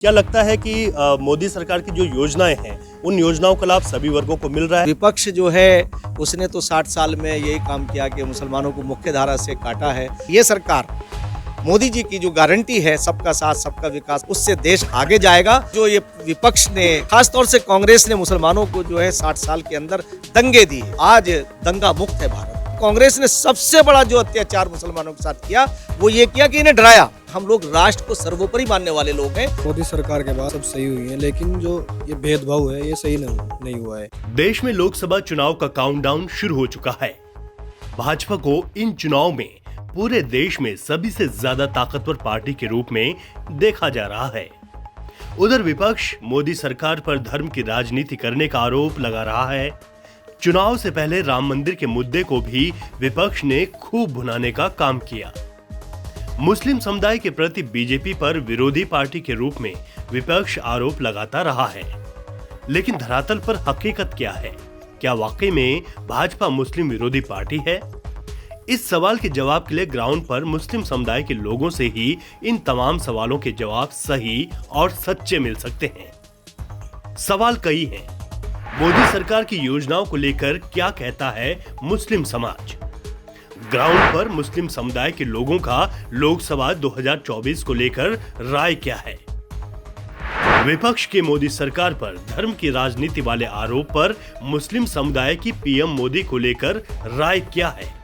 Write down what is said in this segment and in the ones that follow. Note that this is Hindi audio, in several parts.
क्या लगता है कि मोदी सरकार की जो योजनाएं हैं उन योजनाओं का लाभ सभी वर्गों को मिल रहा है? विपक्ष जो है उसने तो 60 साल में यही काम किया कि मुसलमानों को मुख्य धारा से काटा है। ये सरकार मोदी जी की जो गारंटी है सबका साथ सबका विकास, उससे देश आगे जाएगा। जो ये विपक्ष ने खासतौर से कांग्रेस ने मुसलमानों को जो है 60 साल के अंदर दंगे दिए, आज दंगा मुक्त है भारत। कांग्रेस ने सबसे बड़ा जो अत्याचार मुसलमानों के साथ किया वो ये किया कि इन्हें डराया। हम लोग राष्ट्र को सर्वोपरि मानने वाले लोग हैं। मोदी सरकार के बाद सब सही हुई है, लेकिन जो ये भेदभाव है ये सही नहीं हुआ है। देश में लोकसभा चुनाव का काउंटडाउन शुरू हो चुका है। भाजपा को इन चुनाव में पूरे देश में सभी से ज्यादा ताकतवर पार्टी के रूप में देखा जा रहा है। उधर विपक्ष मोदी सरकार पर धर्म की राजनीति करने का आरोप लगा रहा है। चुनाव से पहले राम मंदिर के मुद्दे को भी विपक्ष ने खूब भुनाने का काम किया। मुस्लिम समुदाय के प्रति बीजेपी पर विरोधी पार्टी के रूप में विपक्ष आरोप लगाता रहा है, लेकिन धरातल पर हकीकत क्या है? क्या वाकई में भाजपा मुस्लिम विरोधी पार्टी है? इस सवाल के जवाब के लिए ग्राउंड पर मुस्लिम समुदाय के लोगों से ही इन तमाम सवालों के जवाब सही और सच्चे मिल सकते हैं। सवाल कई हैं। मोदी सरकार की योजनाओं को लेकर क्या कहता है मुस्लिम समाज? ग्राउंड पर मुस्लिम समुदाय के लोगों का लोकसभा 2024 को लेकर राय क्या है? विपक्ष की मोदी सरकार पर धर्म की राजनीति वाले आरोप पर मुस्लिम समुदाय की पीएम मोदी को लेकर राय क्या है?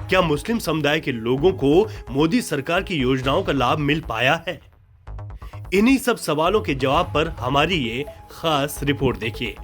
क्या मुस्लिम समुदाय के लोगों को मोदी सरकार की योजनाओं का लाभ मिल पाया है? इन्हीं सब सवालों के जवाब पर हमारी ये खास रिपोर्ट देखिए।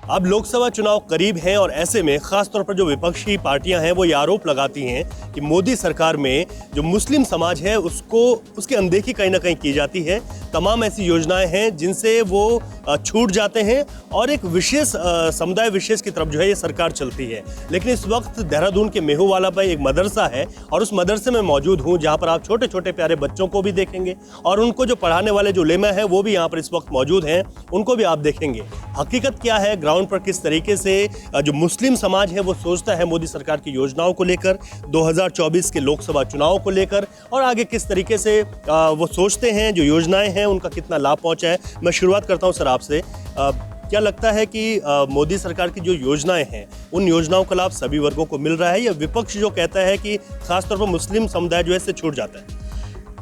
अब लोकसभा चुनाव करीब हैं और ऐसे में खास तौर पर जो विपक्षी पार्टियां हैं वो ये आरोप लगाती हैं कि मोदी सरकार में जो मुस्लिम समाज है उसकी अनदेखी कहीं ना कहीं की जाती है। तमाम ऐसी योजनाएं हैं जिनसे वो छूट जाते हैं और एक विशेष समुदाय विशेष की तरफ जो है ये सरकार चलती है। लेकिन इस वक्त देहरादून के मेहूवाला पर एक मदरसा है और उस मदरसे में मौजूद हूँ जहाँ पर आप छोटे छोटे प्यारे बच्चों को भी देखेंगे और उनको जो पढ़ाने वाले जो उलेमा है वो भी यहाँ पर इस वक्त मौजूद हैं, उनको भी आप देखेंगे। हकीकत क्या है ग्राउंड पर, किस तरीके से जो मुस्लिम समाज है वो सोचता है मोदी सरकार की योजनाओं को लेकर, 2024 के लोकसभा चुनाव को लेकर और आगे किस तरीके से वो सोचते हैं, जो योजनाएं हैं उनका कितना लाभ पहुंचा है। मैं शुरुआत करता हूं सर आपसे। क्या लगता है कि मोदी सरकार की जो योजनाएं हैं उन योजनाओं का लाभ सभी वर्गों को मिल रहा है या विपक्ष जो कहता है कि खासतौर पर मुस्लिम समुदाय जो है इससे छूट जाता है?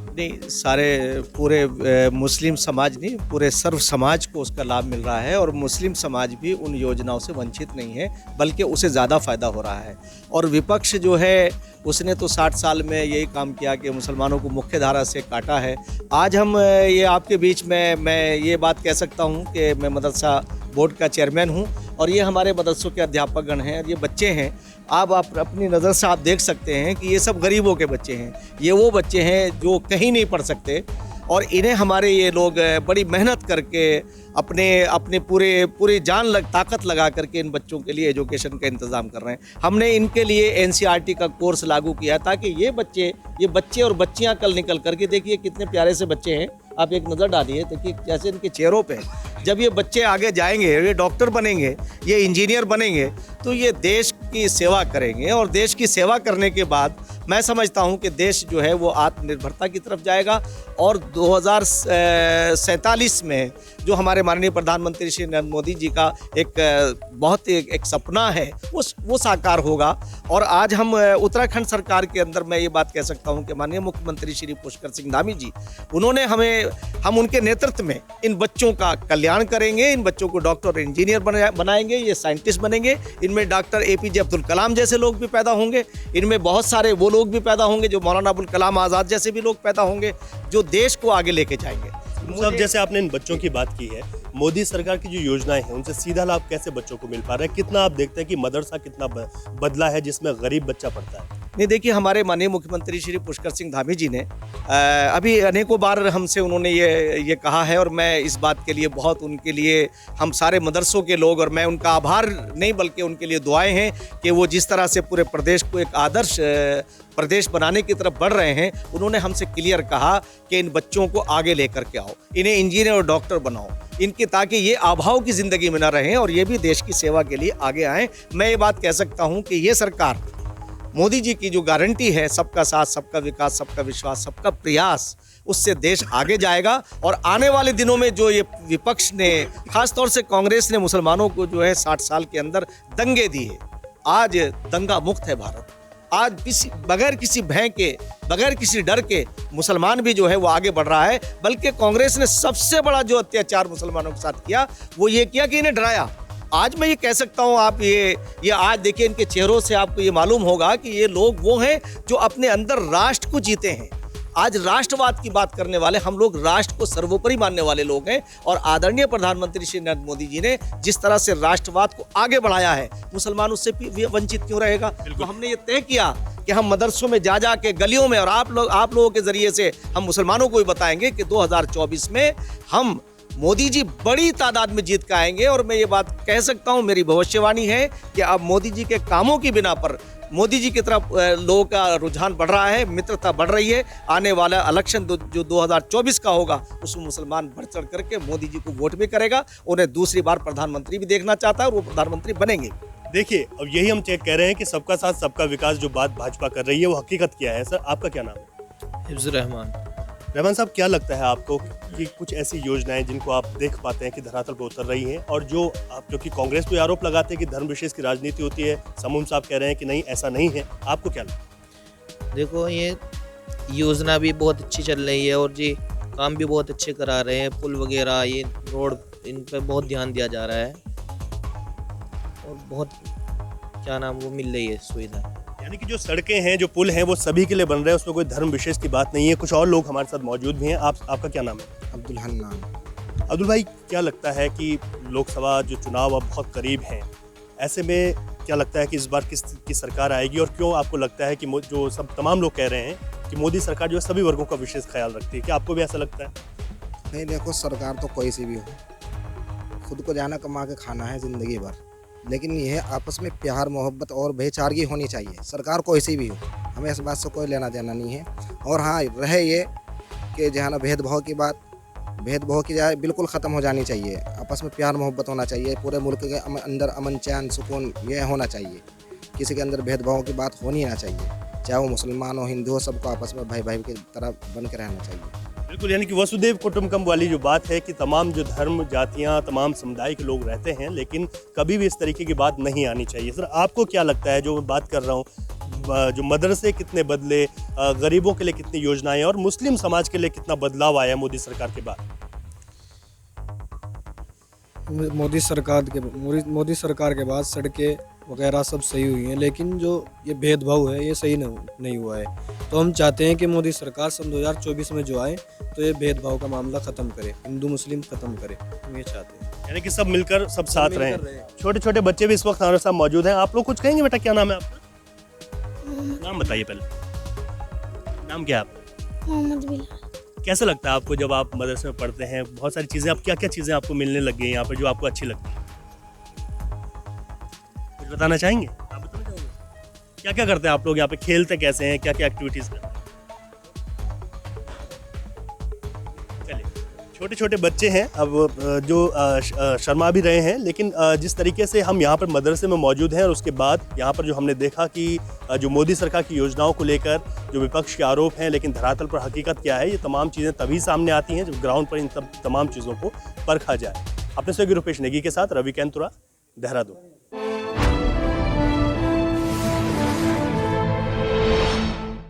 नहीं, सारे पूरे मुस्लिम समाज नहीं, पूरे सर्व समाज को उसका लाभ मिल रहा है और मुस्लिम समाज भी उन योजनाओं से वंचित नहीं है, बल्कि उसे ज़्यादा फ़ायदा हो रहा है। और विपक्ष जो है उसने तो 60 साल में यही काम किया कि मुसलमानों को मुख्य धारा से काटा है। आज हम ये आपके बीच में मैं ये बात कह सकता हूँ कि मैं मदरसा बोर्ड का चेयरमैन हूँ और ये हमारे मदरसों के अध्यापकगण हैं और ये बच्चे हैं। आप अपनी नज़र से आप देख सकते हैं कि ये सब गरीबों के बच्चे हैं। ये वो बच्चे हैं जो कहीं नहीं पढ़ सकते और इन्हें हमारे ये लोग बड़ी मेहनत करके अपने पूरी ताकत लगा करके इन बच्चों के लिए एजुकेशन का इंतज़ाम कर रहे हैं। हमने इनके लिए एनसीईआरटी का कोर्स लागू किया ताकि ये बच्चे और बच्चियां कल निकल करके, देखिए कितने प्यारे से बच्चे हैं, आप एक नज़र डालिए, देखिए जैसे इनके चेहरों पे जब ये बच्चे आगे जाएंगे, ये डॉक्टर बनेंगे, ये इंजीनियर बनेंगे, तो ये देश की सेवा करेंगे और देश की सेवा करने के बाद मैं समझता हूं कि देश जो है वो आत्मनिर्भरता की तरफ जाएगा और 2047 में जो हमारे माननीय प्रधानमंत्री श्री नरेंद्र मोदी जी का एक सपना है वो साकार होगा। और आज हम उत्तराखंड सरकार के अंदर मैं ये बात कह सकता हूं कि माननीय मुख्यमंत्री श्री पुष्कर सिंह धामी जी, उन्होंने हम उनके नेतृत्व में इन बच्चों का कल्याण करेंगे, इन बच्चों को डॉक्टर और इंजीनियर बनाएंगे, ये साइंटिस्ट बनेंगे, इनमें डॉक्टर एपीजे अब्दुल कलाम जैसे लोग भी पैदा होंगे, इनमें बहुत सारे वो लोग भी पैदा होंगे जो मौलाना अबुल कलाम आज़ाद जैसे भी लोग पैदा होंगे जो देश को आगे लेके जाएंगे। सब जैसे आपने इन बच्चों की बात की है, मोदी सरकार की जो योजनाएं हैं उनसे सीधा लाभ कैसे बच्चों को मिल पा रहा है? कितना आप देखते हैं कि मदरसा कितना बदला है जिसमें गरीब बच्चा पढ़ता है? नहीं, देखिए हमारे माननीय मुख्यमंत्री श्री पुष्कर सिंह धामी जी ने अभी अनेकों बार हमसे उन्होंने ये कहा है और मैं इस बात के लिए बहुत उनके लिए हम सारे मदरसों के लोग और मैं उनका आभार नहीं बल्कि उनके लिए दुआएं हैं कि वो जिस तरह से पूरे प्रदेश को एक आदर्श प्रदेश बनाने की तरफ बढ़ रहे हैं। उन्होंने हमसे क्लियर कहा कि इन बच्चों को आगे लेकर के आओ, इन्हें इंजीनियर और डॉक्टर बनाओ, इनकी ताकि ये अभाव की ज़िंदगी में न रहें और ये भी देश की सेवा के लिए आगे आएँ। मैं ये बात कह सकता हूँ कि ये सरकार मोदी जी की जो गारंटी है सबका साथ सबका विकास सबका विश्वास सबका प्रयास, उससे देश आगे जाएगा। और आने वाले दिनों में जो ये विपक्ष ने, खासतौर से कांग्रेस ने मुसलमानों को जो है 60 साल के अंदर दंगे दिए, आज दंगा मुक्त है भारत। आज बगैर किसी भय के, बगैर किसी डर के मुसलमान भी जो है वो आगे बढ़ रहा है। बल्कि कांग्रेस ने सबसे बड़ा जो अत्याचार मुसलमानों के साथ किया वो ये किया कि इन्हें डराया। आज मैं ये कह सकता हूँ, आप ये आज देखिए, इनके चेहरों से आपको ये मालूम होगा कि ये लोग वो हैं जो अपने अंदर राष्ट्र को जीते हैं। आज राष्ट्रवाद की बात करने वाले, हम लोग राष्ट्र को सर्वोपरि मानने वाले लोग हैं। और आदरणीय प्रधानमंत्री श्री नरेंद्र मोदी जी ने जिस तरह से राष्ट्रवाद को आगे बढ़ाया है, मुसलमान उससे वंचित क्यों रहेगा। तो हमने ये तय किया कि हम मदरसों में जा के, गलियों में, और आप लोगों के जरिए से हम मुसलमानों को भी बताएंगे कि 2024 में हम मोदी जी बड़ी तादाद में जीत के आएंगे। और मैं ये बात कह सकता हूँ, मेरी भविष्यवाणी है कि अब मोदी जी के कामों की बिना पर मोदी जी की तरफ लोगों का रुझान बढ़ रहा है, मित्रता बढ़ रही है। आने वाला इलेक्शन जो 2024 का होगा, उसमें मुसलमान बढ़ चढ़ करके मोदी जी को वोट भी करेगा। उन्हें दूसरी बार प्रधानमंत्री भी देखना चाहता है और वो प्रधानमंत्री बनेंगे। देखिए, अब यही हम चेक कह रहे हैं कि सबका साथ सबका विकास जो बात भाजपा कर रही है वो हकीकत क्या है। सर, आपका क्या नाम है? हिफ्ज़ुर रहमान। रहमान साहब, क्या लगता है आपको कि कुछ ऐसी योजनाएं जिनको आप देख पाते हैं कि धरातल पर उतर रही हैं, और जो आप, क्योंकि कांग्रेस को आरोप लगाते हैं कि धर्म विशेष की राजनीति होती है, समूम साहब कह रहे हैं कि नहीं, ऐसा नहीं है, आपको क्या लगता है? देखो, ये योजना भी बहुत अच्छी चल रही है और जी काम भी बहुत अच्छे करा रहे हैं। पुल वगैरह, ये रोड, इन पर बहुत ध्यान दिया जा रहा है और बहुत वो मिल रही है सुविधा। यानी कि जो सड़कें हैं, जो पुल हैं, वो सभी के लिए बन रहे हैं, उसमें कोई धर्म विशेष की बात नहीं है। कुछ और लोग हमारे साथ मौजूद भी हैं। आपका क्या नाम है? अब्दुल हन्नान। अब्दुल भाई, क्या लगता है कि लोकसभा जो चुनाव अब बहुत करीब हैं, ऐसे में क्या लगता है कि इस बार किसकी सरकार आएगी, और क्यों आपको लगता है कि जो सब तमाम लोग कह रहे हैं कि मोदी सरकार जो है सभी वर्गों का विशेष ख्याल रखती है, क्या आपको भी ऐसा लगता है? नहीं, देखो, सरकार तो कोई सी भी हो, खुद को जाना कमा के खाना है ज़िंदगी भर, लेकिन यह आपस में प्यार, मोहब्बत और भाईचारगी होनी चाहिए। सरकार कोई सी भी हो, हमें इस बात से कोई लेना देना नहीं है। और हाँ, रहे ये कि जहाँ ना भेदभाव की बात, भेदभाव की जाए बिल्कुल ख़त्म हो जानी चाहिए। आपस में प्यार मोहब्बत होना चाहिए। पूरे मुल्क के अंदर अमन, चैन, सुकून ये होना चाहिए। किसी के अंदर भेदभाव की बात होनी ना चाहिए, चाहे वो मुसलमान हो, हिंदू हो, सबको आपस में भाई भाई की तरह बन के रहना चाहिए। बिल्कुल, यानी कि वसुदेव कुटुंबकम वाली जो बात है कि तमाम जो धर्म, जातियां, तमाम समुदाय के लोग रहते हैं, लेकिन कभी भी इस तरीके की बात नहीं आनी चाहिए। सर, आपको क्या लगता है, जो मैं बात कर रहा हूँ, जो मदरसे कितने बदले, गरीबों के लिए कितनी योजनाएं, और मुस्लिम समाज के लिए कितना बदलाव आया मोदी सरकार के बाद? मोदी सरकार के बाद सड़कें वगैरह सब सही हुई हैं, लेकिन जो ये भेदभाव है ये सही नहीं हुआ है। तो हम चाहते हैं कि मोदी सरकार सन 2024 में जो आए तो ये भेदभाव का मामला ख़त्म करे, हिंदू मुस्लिम ख़त्म करे, हम ये चाहते हैं। यानी कि सब मिलकर सब साथ रहें। छोटे छोटे बच्चे भी इस वक्त हमारे साथ मौजूद हैं। आप लोग कुछ कहेंगे? बेटा, क्या नाम है आपका? नाम बताइए पहले। नाम क्या है आपका? मोहम्मद बिलाल। कैसा लगता है आपको जब आप मदरसे में पढ़ते हैं? बहुत सारी चीज़ें, आप क्या क्या चीज़ें आपको मिलने लग गई यहाँ पर जो आपको अच्छी लगती है? कुछ बताना चाहेंगे? आप बताना चाहोगे? क्या क्या करते हैं आप लोग यहाँ पे? खेलते कैसे हैं? क्या क्या एक्टिविटीज़ करते हैं? चलिए, छोटे छोटे बच्चे हैं, अब जो शर्मा भी रहे हैं, लेकिन जिस तरीके से हम यहाँ पर मदरसे में मौजूद हैं, और उसके बाद यहाँ पर जो हमने देखा कि जो मोदी सरकार की योजनाओं को लेकर जो विपक्ष के आरोप हैं, लेकिन धरातल पर हकीकत क्या है, ये तमाम चीज़ें तभी सामने आती हैं जब ग्राउंड पर इन तमाम चीज़ों को परखा जाए। अपने सहयोगी रुपेश नेगी के साथ रवि कैंतुरा, देहरादून।